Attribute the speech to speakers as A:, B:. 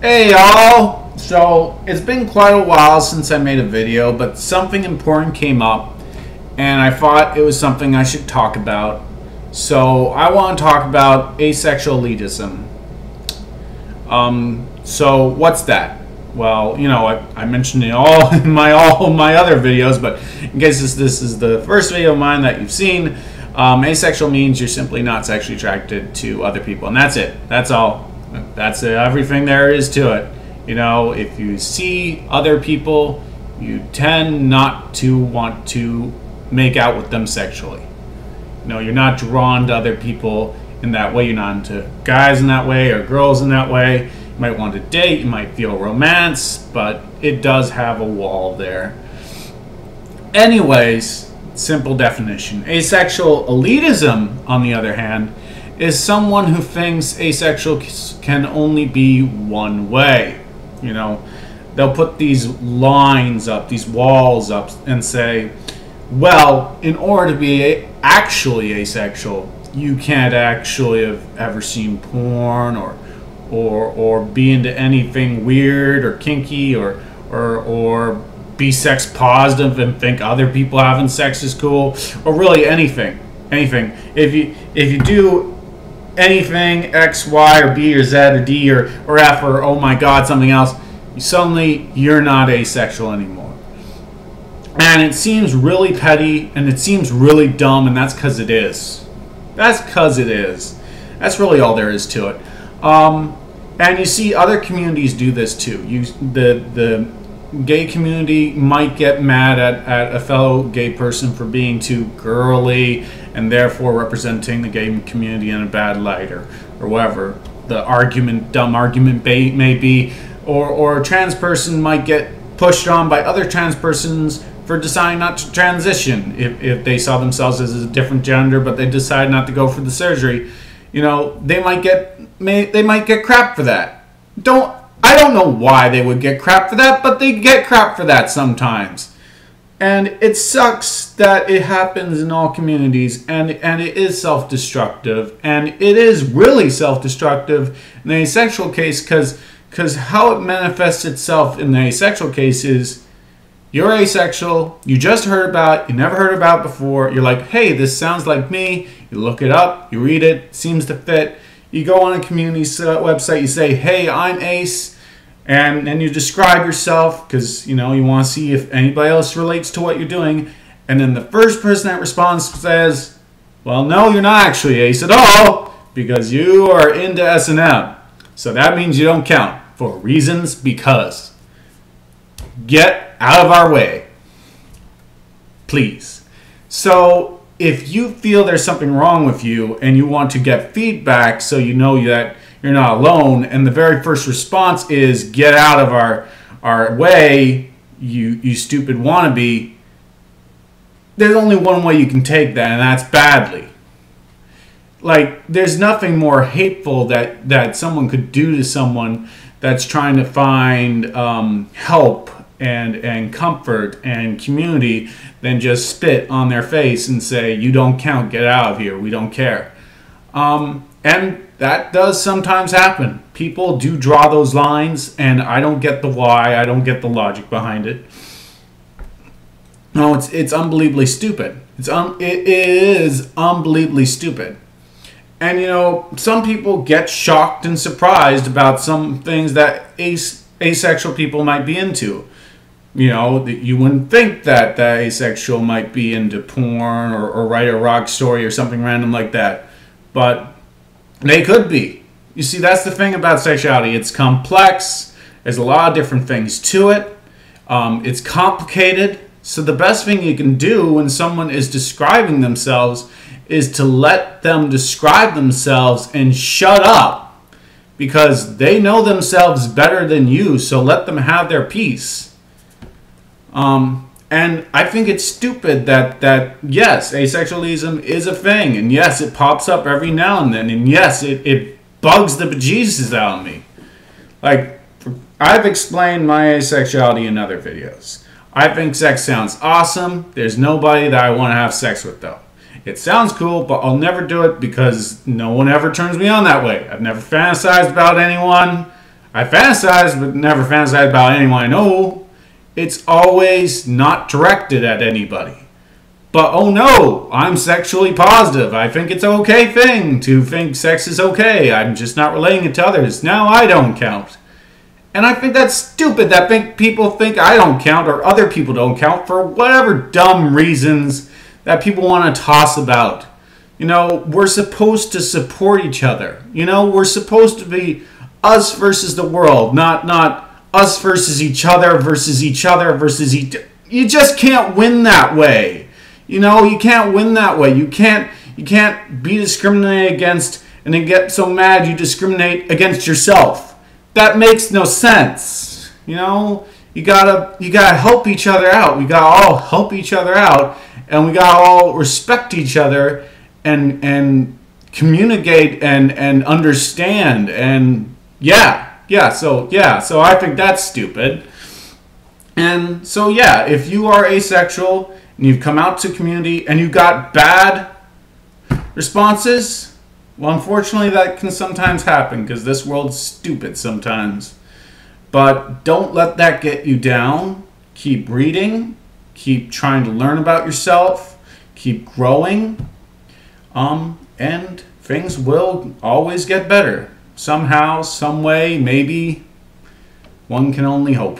A: Hey y'all! So it's been quite a while since I made a video, but something important came up and I thought it was something I should talk about. So I want to talk about asexual elitism. So what's that? Well, you know, I mentioned it all in my other videos, but in case this is the first video of mine that you've seen, asexual means you're simply not sexually attracted to other people, and that's it. That's all. That's everything there is to it. You know, if you see other people, you tend not to want to make out with them sexually. You know, you're not drawn to other people in that way. You're not into guys in that way or girls in that way. You might want to date, you might feel romance, but it does have a wall there. Anyways, simple definition. Asexual elitism, on the other hand, is someone who thinks asexual can only be one way. You know, they'll put these lines up, these walls up, and say, well, in order to be actually asexual, you can't actually have ever seen porn or be into anything weird or kinky or be sex positive and think other people having sex is cool, or really anything. If you do anything X, Y, or B, or Z, or D, or F, or oh my God, something else, suddenly you're not asexual anymore. And it seems really petty, and it seems really dumb, and that's because it is. That's because it is. That's really all there is to it. And you see other communities do this too. The gay community might get mad at a fellow gay person for being too girly and therefore representing the gay community in a bad light, or whatever the dumb argument may be, or a trans person might get pushed on by other trans persons for deciding not to transition if they saw themselves as a different gender but they decide not to go for the surgery. You know, they might get crap for that. I don't know why they would get crap for that, but they get crap for that sometimes. And it sucks that it happens in all communities, and it is self-destructive, and it is really self-destructive in the asexual case, because how it manifests itself in the asexual case is you're asexual, you just heard about it, you never heard about it before, you're like, hey, this sounds like me, you look it up, you read it, seems to fit, you go on a community website, you say, hey, I'm ace, and then you describe yourself because, you know, you want to see if anybody else relates to what you're doing. And then the first person that responds says, well, no, you're not actually ace at all because you are into S&M. So that means you don't count for reasons because. Get out of our way, please. So if you feel there's something wrong with you and you want to get feedback so you know that you're not alone, and the very first response is get out of our way, you stupid wannabe, there's only one way you can take that, and that's badly. Like, there's nothing more hateful that someone could do to someone that's trying to find help and comfort and community than just spit on their face and say, you don't count, get out of here, we don't care. And that does sometimes happen. People do draw those lines, and I don't get the why. I don't get the logic behind it. No, it's unbelievably stupid. It is unbelievably stupid. And, you know, some people get shocked and surprised about some things that asexual people might be into. You know, you wouldn't think that the asexual might be into porn or write a rock story or something random like that. But they could be. You see, that's the thing about sexuality. It's complex. There's a lot of different things to it. It's complicated. So the best thing you can do when someone is describing themselves is to let them describe themselves and shut up, because they know themselves better than you, so let them have their piece. And I think it's stupid that yes, asexualism is a thing, and yes, it pops up every now and then, and yes, it bugs the bejesus out of me. Like, I've explained my asexuality in other videos. I think sex sounds awesome. There's nobody that I want to have sex with, though. It sounds cool, but I'll never do it because no one ever turns me on that way. I've never fantasized about anyone. I fantasize, but never fantasize about anyone I know. It's always not directed at anybody. But oh no, I'm sexually positive. I think it's an okay thing to think sex is okay. I'm just not relating it to others. Now I don't count. And I think that's stupid that people think I don't count or other people don't count for whatever dumb reasons that people want to toss about. You know, we're supposed to support each other. You know, we're supposed to be us versus the world, not us versus each other versus each other versus each. You just can't win that way. You know, you can't win that way. You can't be discriminated against and then get so mad you discriminate against yourself. That makes no sense. You know, you gotta help each other out. We gotta all help each other out, and we gotta all respect each other and communicate and understand. And so I think that's stupid. And so if you are asexual and you've come out to community and you got bad responses, well, unfortunately, that can sometimes happen because this world's stupid sometimes. But don't let that get you down. Keep reading. Keep trying to learn about yourself. Keep growing. And things will always get better. Somehow, some way, maybe. One can only hope.